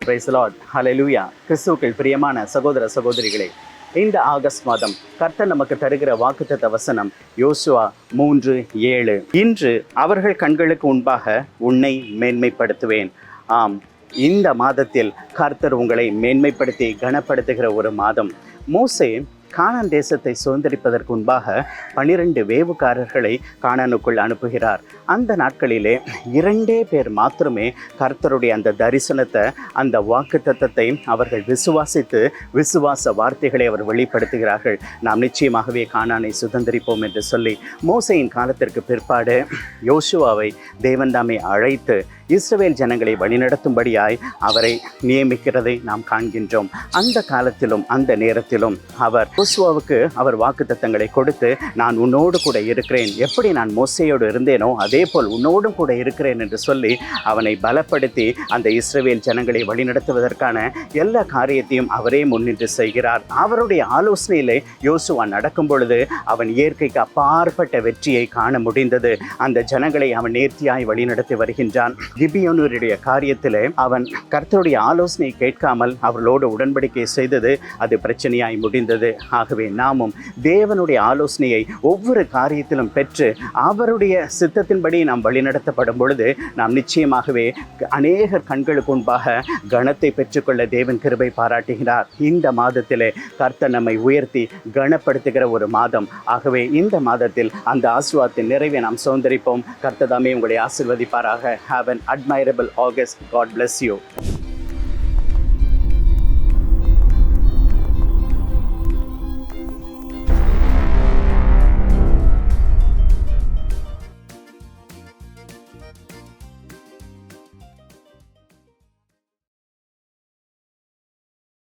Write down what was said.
Price Lord, ஹல்லேலூயா. கிறிஸ்துவுக்குள் பிரியமான சகோதர சகோதரிகளே, இந்த ஆகஸ்ட் மாதம் கர்த்தர் நமக்கு தருகிற வாக்குத்தத்த வசனம் யோசுவா 3:7. இன்று அவர்கள் கண்களுக்கு முன்பாக உன்னை மேன்மைப்படுத்துவேன். ஆம், இந்த மாதத்தில் கர்த்தர் உங்களை மேன்மைப்படுத்தி கனப்படுத்துகிற ஒரு மாதம். மோசே கானான் தேசத்தை சுதந்திரிப்பதற்கு முன்பாக 12 வேவுக்காரர்களை கானானுக்குள் அனுப்புகிறார். அந்த நாட்களிலே 2 பேர் மாத்திரமே கர்த்தருடைய அந்த தரிசனத்தை, அந்த வாக்குத்தத்தத்தை அவர்கள் விசுவாசித்து விசுவாச வார்த்தைகளை அவர் வெளிப்படுத்துகிறார்கள். நாம் நிச்சயமாகவே கானானை சுதந்திரிப்போம் என்று சொல்லி மோசேயின் காலத்திற்கு பிற்பாடு யோசுவாவை தேவன் தாமே அழைத்து இஸ்ரவேல் ஜனங்களை வழிநடத்தும்படியாய் அவரை நியமிக்கிறதை நாம் காண்கின்றோம். அந்த காலத்திலும் அந்த நேரத்திலும் அவர் யோசுவாவுக்கு அவர் வாக்குத்தத்தங்களை கொடுத்து, நான் உன்னோடு கூட இருக்கிறேன், எப்படி நான் மோசேயோடு இருந்தேனோ அதே போல் உன்னோடும் கூட இருக்கிறேன் என்று சொல்லி அவனை பலப்படுத்தி அந்த இஸ்ரவேல் ஜனங்களை வழிநடத்துவதற்கான எல்லா காரியத்தையும் அவரே முன்னின்று செய்கிறார். அவருடைய ஆலோசனையிலே யோசுவா நடக்கும் பொழுது அவன் இயற்கைக்கு அப்பாற்பட்ட வெற்றியை காண முடிந்தது. அந்த ஜனங்களை அவன் நேர்த்தியாய் வழிநடத்தி வருகின்றான். கிபியோனுடைய காரியத்திலே அவன் கர்த்தருடைய ஆலோசனையை கேட்காமல் அவர்களோடு உடன்படிக்கை செய்தது அது பிரச்சனையாய் முடிந்தது. ஆகவே நாமும் தேவனுடைய ஆலோசனையை ஒவ்வொரு காரியத்திலும் பெற்று அவருடைய சித்தத்தின்படி நாம் வழிநடத்தப்படும் பொழுது நாம் நிச்சயமாகவே அநேகர் கண்களுக்கு முன்பாக கனத்தை பெற்றுக்கொள்ள தேவன் கிருபை பாராட்டுகிறார். இந்த மாதத்திலே கர்த்தர் நம்மை உயர்த்தி கனப்படுத்துகிற ஒரு மாதம். ஆகவே இந்த மாதத்தில் அந்த ஆசீர்வாதத்தின் நிறைவை நாம் சுதந்திரிப்போம். கர்த்தர் தாமே உங்களை ஆசீர்வதிப்பாராக. Have an admirable August. God bless you.